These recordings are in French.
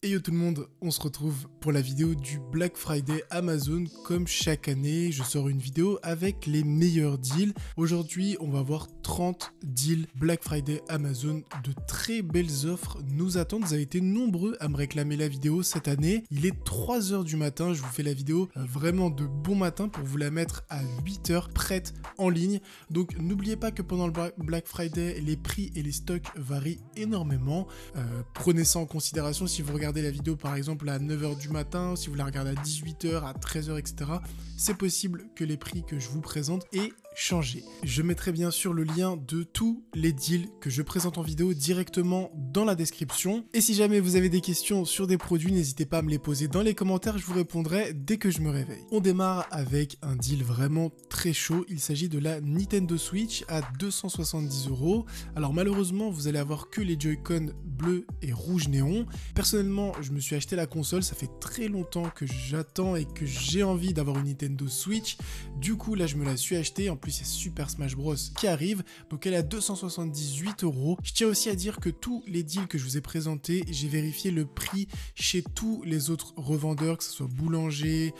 Et yo tout le monde, on se retrouve pour la vidéo du Black Friday Amazon. Comme chaque année, je sors une vidéo avec les meilleurs deals. Aujourd'hui, on va voir 30 deals Black Friday Amazon. De très belles offres nous attendent. Vous avez été nombreux à me réclamer la vidéo cette année. Il est 3 h du matin, je vous fais la vidéo vraiment de bon matin pour vous la mettre à 8 h prête en ligne. Donc n'oubliez pas que pendant le Black Friday, les prix et les stocks varient énormément. Prenez ça en considération si vous regardez la vidéo par exemple à 9 h du matin, si vous la regardez à 18 h, à 13 h, etc. C'est possible que les prix que je vous présente aient changé. Je mettrai bien sûr le lien de tous les deals que je présente en vidéo directement dans la description. Et si jamais vous avez des questions sur des produits, n'hésitez pas à me les poser dans les commentaires, je vous répondrai dès que je me réveille. On démarre avec un deal vraiment très chaud. Il s'agit de la Nintendo Switch à 270 €. Alors malheureusement, vous allez avoir que les Joy-Con bleu et rouge néon. Personnellement, je me suis acheté la console, ça fait très longtemps que j'attends et que j'ai envie d'avoir une Nintendo Switch. Du coup, là, je me la suis achetée. En plus, il y a Super Smash Bros qui arrive, donc elle est à 278 €. Je tiens aussi à dire que tous les deals que je vous ai présentés, j'ai vérifié le prix chez tous les autres revendeurs, que ce soit Boulanger,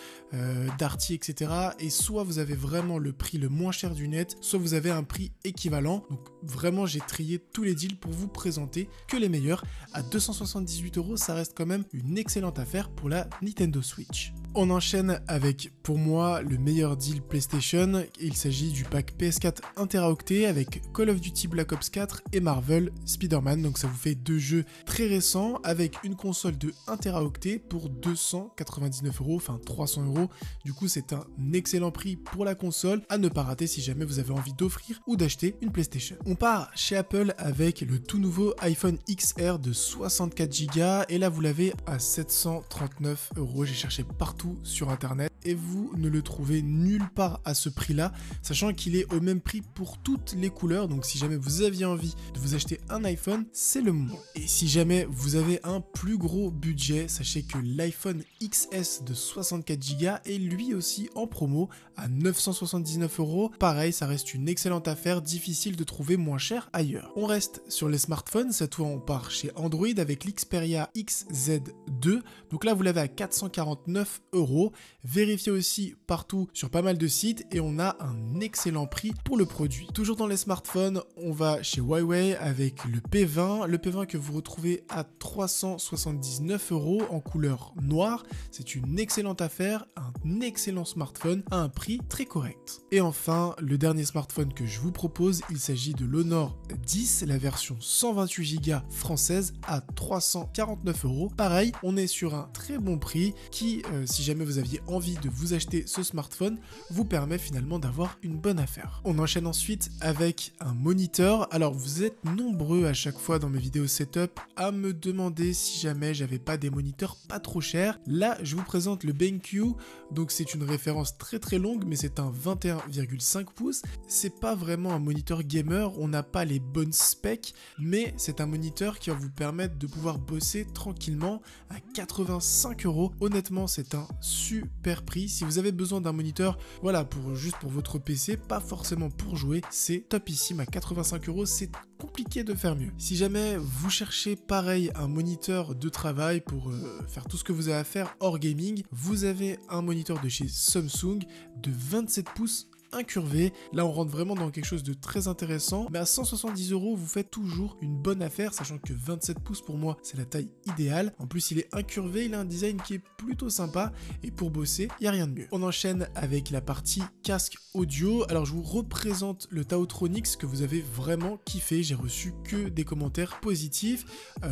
Darty, etc. Et soit vous avez vraiment le prix le moins cher du net, soit vous avez un prix équivalent. Donc vraiment, j'ai trié tous les deals pour vous présenter que les meilleurs. À 278 €, ça reste quand même une excellente affaire pour la Nintendo Switch. On enchaîne avec, pour moi, le meilleur deal PlayStation. Il s'agit du pack PS4 Interaoctet avec Call of Duty Black Ops 4 et Marvel Spider-Man. Donc ça vous fait deux jeux très récents avec une console de 1 Teraoctet pour 299 €, enfin 300 €. Du coup, c'est un excellent prix pour la console à ne pas rater si jamais vous avez envie d'offrir ou d'acheter une PlayStation. On part chez Apple avec le tout nouveau iPhone XR de 64 Go et là vous l'avez à 739 €. J'ai cherché partout sur internet et vous ne le trouvez nulle part à ce prix là, sachant qu'il est au même prix pour toutes les couleurs. Donc si jamais vous aviez envie de vous acheter un iPhone, c'est le moment. Et si jamais vous avez un plus gros budget, sachez que l'iPhone XS de 64 Go est lui aussi en promo à 979 €. Pareil, ça reste une excellente affaire, difficile de trouver moins cher ailleurs. On reste sur les smartphones, cette fois on part chez Android avec l'Xperia XZ2. Donc là vous l'avez à 449 €. Vérifiez aussi partout sur pas mal de sites et on a un excellent prix pour le produit. Toujours dans les smartphones, on va chez Huawei avec le P20. Le P20 que vous retrouvez à 379 € en couleur noire. C'est une excellente affaire, un excellent smartphone à un prix très correct. Et enfin, le dernier smartphone que je vous propose, il s'agit de l'Honor 10, la version 128 Go française à 349 €. Pareil, on est sur un très bon prix qui, si jamais vous aviez envie de vous acheter ce smartphone, vous permet finalement d'avoir une bonne affaire. On enchaîne ensuite avec un moniteur. Alors vous êtes nombreux à chaque fois dans mes vidéos setup à me demander si jamais j'avais pas des moniteurs pas trop chers. Là je vous présente le BenQ, donc c'est une référence très très longue, mais c'est un 21,5 pouces. C'est pas vraiment un moniteur gamer, on n'a pas les bonnes specs, mais c'est un moniteur qui va vous permettre de pouvoir bosser tranquillement à 85 €. Honnêtement, c'est un super prix. Si vous avez besoin d'un moniteur, voilà, juste pour votre PC, pas forcément pour jouer, c'est topissime à 85 €. C'est compliqué de faire mieux. Si jamais vous cherchez pareil un moniteur de travail pour faire tout ce que vous avez à faire hors gaming, vous avez un moniteur de chez Samsung de 27 pouces incurvé. Là on rentre vraiment dans quelque chose de très intéressant, mais à 170 €, vous faites toujours une bonne affaire, sachant que 27 pouces pour moi c'est la taille idéale. En plus il est incurvé, il a un design qui est plutôt sympa et pour bosser il n'y a rien de mieux. On enchaîne avec la partie casque audio. Alors je vous représente le Taotronics que vous avez vraiment kiffé, j'ai reçu que des commentaires positifs.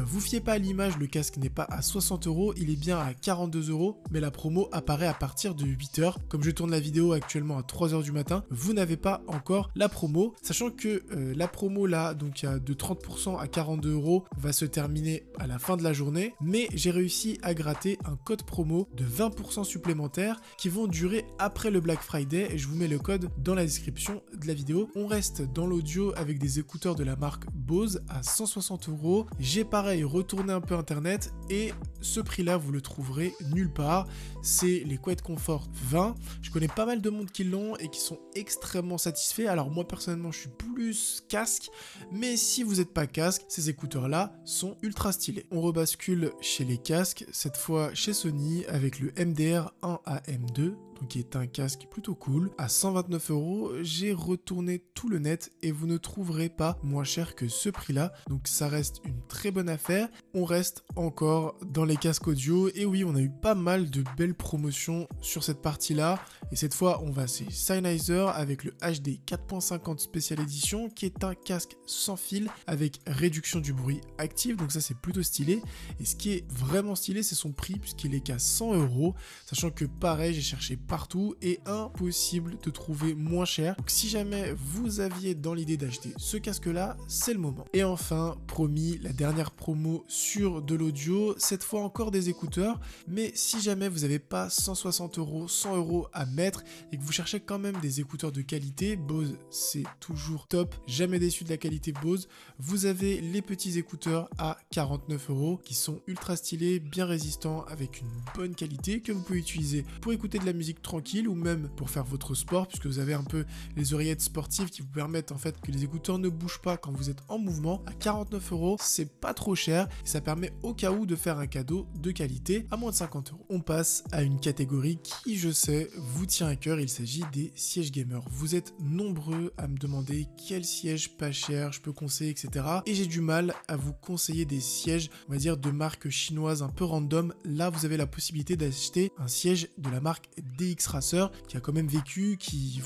Vous fiez pas à l'image, le casque n'est pas à 60 €, il est bien à 42 €, mais la promo apparaît à partir de 8 h. Comme je tourne la vidéo actuellement à 3 h du matin, vous n'avez pas encore la promo, sachant que la promo là, donc de 30% à 42 € va se terminer à la fin de la journée, mais j'ai réussi à gratter un code promo de 20% supplémentaires qui vont durer après le Black Friday et je vous mets le code dans la description de la vidéo. On reste dans l'audio avec des écouteurs de la marque Bose à 160 €. J'ai pareil retourné un peu internet et ce prix là vous le trouverez nulle part. C'est les Quiet Comfort 20. Je connais pas mal de monde qui l'ont et qui sont sont extrêmement satisfaits. Alors moi personnellement je suis plus casque, mais si vous n'êtes pas casque, ces écouteurs là sont ultra stylés. On rebascule chez les casques, cette fois chez Sony avec le MDR1AM2, donc qui est un casque plutôt cool. À 129 €, j'ai retourné tout le net et vous ne trouverez pas moins cher que ce prix-là. Donc ça reste une très bonne affaire. On reste encore dans les casques audio et oui, on a eu pas mal de belles promotions sur cette partie-là. Et cette fois, on va chez Sennheiser avec le HD 4.50 Special Edition qui est un casque sans fil avec réduction du bruit active. Donc ça, c'est plutôt stylé. Et ce qui est vraiment stylé, c'est son prix puisqu'il est qu'à 100 €. Sachant que pareil, j'ai cherché partout et impossible de trouver moins cher. Donc si jamais vous aviez dans l'idée d'acheter ce casque-là, c'est le moment. Et enfin, promis, la dernière promo sur de l'audio, cette fois encore des écouteurs. Mais si jamais vous n'avez pas 160 €, 100 € à mettre et que vous cherchez quand même des écouteurs de qualité, Bose c'est toujours top, jamais déçu de la qualité Bose, vous avez les petits écouteurs à 49 € qui sont ultra stylés, bien résistants, avec une bonne qualité que vous pouvez utiliser pour écouter de la musique tranquille ou même pour faire votre sport, puisque vous avez un peu les oreillettes sportives qui vous permettent en fait que les écouteurs ne bougent pas quand vous êtes en mouvement. À 49 €, c'est pas trop cher et ça permet au cas où de faire un cadeau de qualité à moins de 50 €. On passe à une catégorie qui, je sais, vous tient à cœur, il s'agit des sièges gamers. Vous êtes nombreux à me demander quel siège pas cher je peux conseiller, etc. Et j'ai du mal à vous conseiller des sièges, on va dire, de marque chinoise un peu random. Là, vous avez la possibilité d'acheter un siège de la marque DXRacer qui a quand même vécu, qui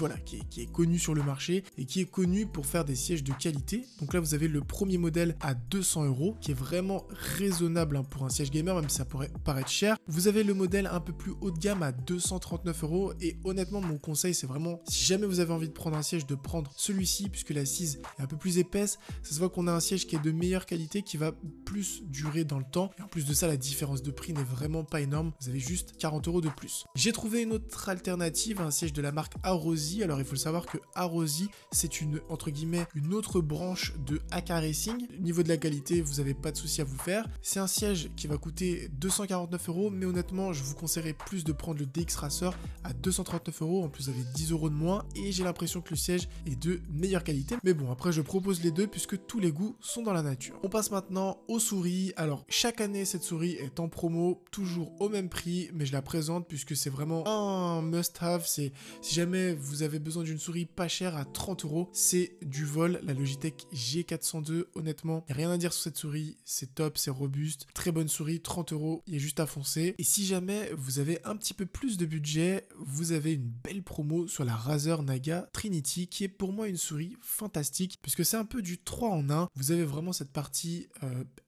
est connu sur le marché et qui est connu pour faire des sièges de qualité. Donc là, vous avez le premier modèle à 200 € qui est vraiment raisonnable pour un siège gamer, même si ça pourrait paraître cher. Vous avez le modèle un peu plus haut de gamme à 239 € et honnêtement, mon conseil, c'est vraiment, si jamais vous avez envie de prendre un siège, de prendre celui-ci puisque l'assise est un peu plus épaisse. Ça se voit qu'on a un siège qui est de meilleure qualité, qui va plus durer dans le temps. Et en plus de ça, la différence de prix n'est vraiment pas énorme. Vous avez juste 40 € de plus. J'ai trouvé une autre alternative, un siège de la marque Arosi. Alors il faut le savoir que Arosi, c'est une, entre guillemets, une autre branche de AK Racing. Au niveau de la qualité, vous n'avez pas de souci à vous faire. C'est un siège qui va coûter 249 €, mais honnêtement, je vous conseillerais plus de prendre le DXRacer à 239 €. En plus, vous avez 10 € de moins et j'ai l'impression que le siège est de meilleure qualité. Mais bon, après, je propose les deux puisque tous les goûts sont dans la nature. On passe maintenant aux souris. Alors, chaque année, cette souris est en promo, toujours au même prix, mais je la présente puisque c'est vraiment un must-have. C'est, si jamais vous avez besoin d'une souris pas chère à 30 €, c'est du vol, la Logitech G402. Honnêtement, il n'y a rien à dire sur cette souris, c'est top, c'est robuste, très bonne souris, 30 €, il y a juste à foncer. Et si jamais vous avez un petit peu plus de budget, vous avez une belle promo sur la Razer Naga Trinity, qui est pour moi une souris fantastique, puisque c'est un peu du 3 en 1. Vous avez vraiment cette partie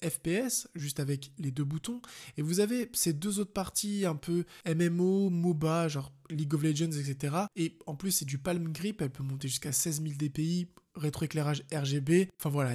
FPS, juste avec les deux boutons, et vous avez ces deux autres parties un peu MMO, MOBA, genre League of Legends, etc. Et en plus, c'est du palm grip, elle peut monter jusqu'à 16 000 dpi, rétroéclairage RGB, enfin voilà,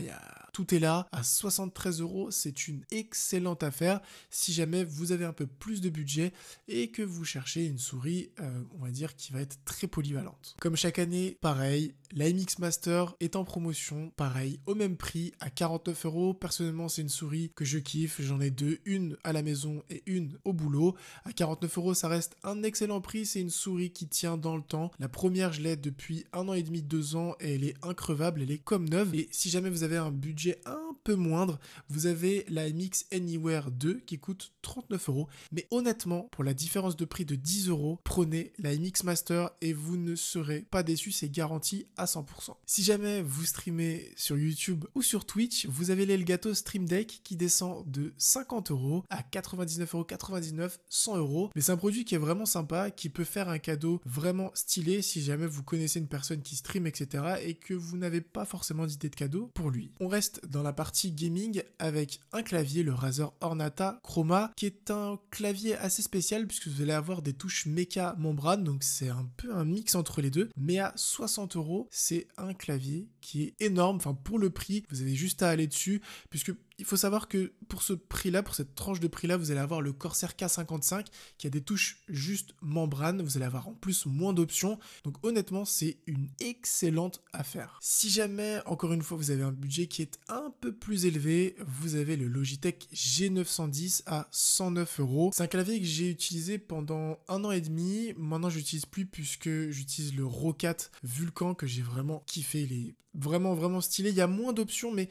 tout est là, à 73 €, c'est une excellente affaire si jamais vous avez un peu plus de budget et que vous cherchez une souris, on va dire, qui va être très polyvalente. Comme chaque année, pareil, la MX Master est en promotion, pareil, au même prix, à 49 €. Personnellement, c'est une souris que je kiffe, j'en ai deux, une à la maison et une au boulot. À 49 €, ça reste un excellent prix, c'est une souris qui tient dans le temps. La première, je l'ai depuis 1 an et demi, 2 ans, et elle est increvable, elle est comme neuve. Et si jamais vous avez un budget un peu moindre, vous avez la MX Anywhere 2 qui coûte 39 €. Mais honnêtement, pour la différence de prix de 10 €, prenez la MX Master et vous ne serez pas déçus, c'est garanti à 100%. Si jamais vous streamez sur YouTube ou sur Twitch, vous avez l'Elgato Stream Deck qui descend de 50 € à 99,99 €, 100 €. Mais c'est un produit qui est vraiment sympa, qui peut faire un cadeau vraiment stylé si jamais vous connaissez une personne qui stream, etc. et que vous n'avez pas forcément d'idée de cadeau pour lui. On reste dans la partie gaming avec un clavier, le Razer Ornata Chroma, qui est un clavier assez spécial puisque vous allez avoir des touches méca membrane, donc c'est un peu un mix entre les deux, mais à 60 €, c'est un clavier qui est énorme, enfin pour le prix, vous avez juste à aller dessus, puisque Il faut savoir que pour ce prix-là, pour cette tranche de prix-là, vous allez avoir le Corsair K55 qui a des touches juste membrane. Vous allez avoir en plus moins d'options. Donc honnêtement, c'est une excellente affaire. Si jamais, encore une fois, vous avez un budget qui est un peu plus élevé, vous avez le Logitech G910 à 109 €. C'est un clavier que j'ai utilisé pendant 1 an et demi. Maintenant, je l'utilise plus puisque j'utilise le Roccat Vulcan que j'ai vraiment kiffé. Il est vraiment stylé. Il y a moins d'options, mais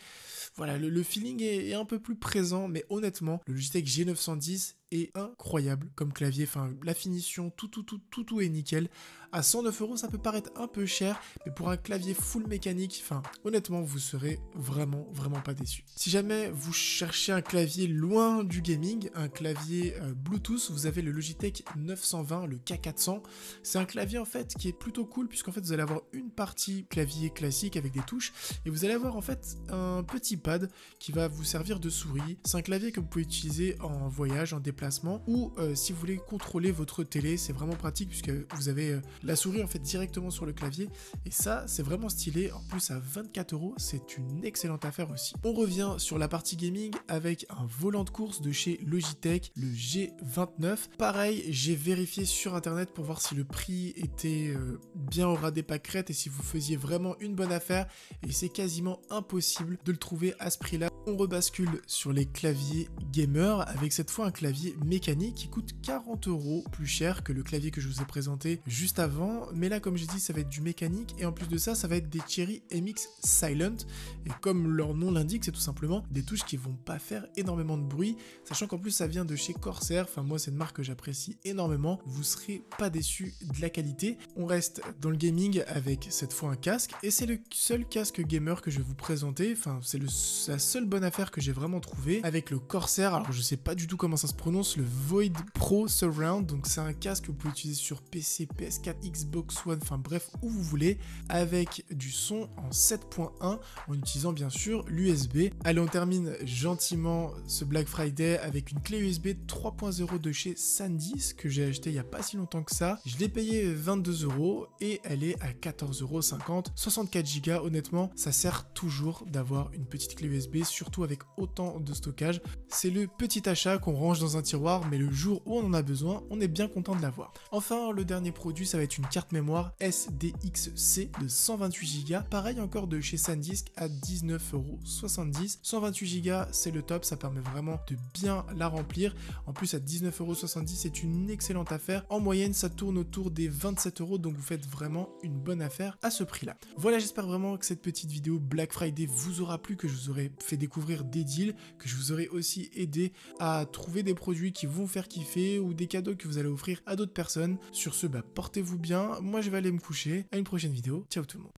voilà, le feeling est un peu plus présent. Mais honnêtement, le Logitech G910 est incroyable comme clavier. Enfin, la finition, tout est nickel. À 109 €, ça peut paraître un peu cher, mais pour un clavier full mécanique, enfin, honnêtement, vous serez vraiment pas déçu. Si jamais vous cherchez un clavier loin du gaming, un clavier Bluetooth, vous avez le Logitech 920, le K400. C'est un clavier en fait qui est plutôt cool puisqu'en fait vous allez avoir une partie clavier classique avec des touches et vous allez avoir en fait un petit pad qui va vous servir de souris. C'est un clavier que vous pouvez utiliser en voyage, en déplacement ou si vous voulez contrôler votre télé, c'est vraiment pratique puisque vous avez la souris en fait directement sur le clavier et ça c'est vraiment stylé. En plus à 24 €, c'est une excellente affaire aussi. On revient sur la partie gaming avec un volant de course de chez Logitech, le G29. Pareil, j'ai vérifié sur internet pour voir si le prix était bien au ras des pâquerettes et si vous faisiez vraiment une bonne affaire et c'est quasiment impossible de le trouver à ce prix-là. On rebascule sur les claviers gamer avec cette fois un clavier mécanique qui coûte 40 € plus cher que le clavier que je vous ai présenté juste avant. Mais là, comme j'ai dit, ça va être du mécanique et en plus de ça, ça va être des Cherry MX Silent. Et comme leur nom l'indique, c'est tout simplement des touches qui vont pas faire énormément de bruit, sachant qu'en plus ça vient de chez Corsair. Enfin, moi, c'est une marque que j'apprécie énormément. Vous serez pas déçus de la qualité. On reste dans le gaming avec cette fois un casque et c'est le seul casque gamer que je vais vous présenter. Enfin, c'est la seule bonne affaire que j'ai vraiment trouvé avec le Corsair. Alors je sais pas du tout comment ça se prononce, le Void Pro Surround. Donc c'est un casque que vous pouvez utiliser sur PC, PS4, Xbox One, enfin bref où vous voulez, avec du son en 7.1 en utilisant bien sûr l'USB. Allez, on termine gentiment ce Black Friday avec une clé USB 3.0 de chez SanDisk que j'ai acheté il y a pas si longtemps que ça. Je l'ai payé 22 € et elle est à 14,50 €, 64 Go. Honnêtement, ça sert toujours d'avoir une petite clé USB, surtout avec autant de stockage. C'est le petit achat qu'on range dans un tiroir, mais le jour où on en a besoin, on est bien content de l'avoir. Enfin, le dernier produit, ça va être une carte mémoire SDXC de 128 Go. Pareil encore de chez SanDisk à 19,70 €. 128 Go, c'est le top, ça permet vraiment de bien la remplir. En plus, à 19,70 €, c'est une excellente affaire. En moyenne, ça tourne autour des 27 €, donc vous faites vraiment une bonne affaire à ce prix-là. Voilà, j'espère vraiment que cette petite vidéo Black Friday vous aura plu, que je vous aurai fait découvrir des deals, que je vous aurai aussi aidé à trouver des produits qui vont vous faire kiffer ou des cadeaux que vous allez offrir à d'autres personnes. Sur ce, portez-vous bien. Moi, je vais aller me coucher. À une prochaine vidéo. Ciao tout le monde.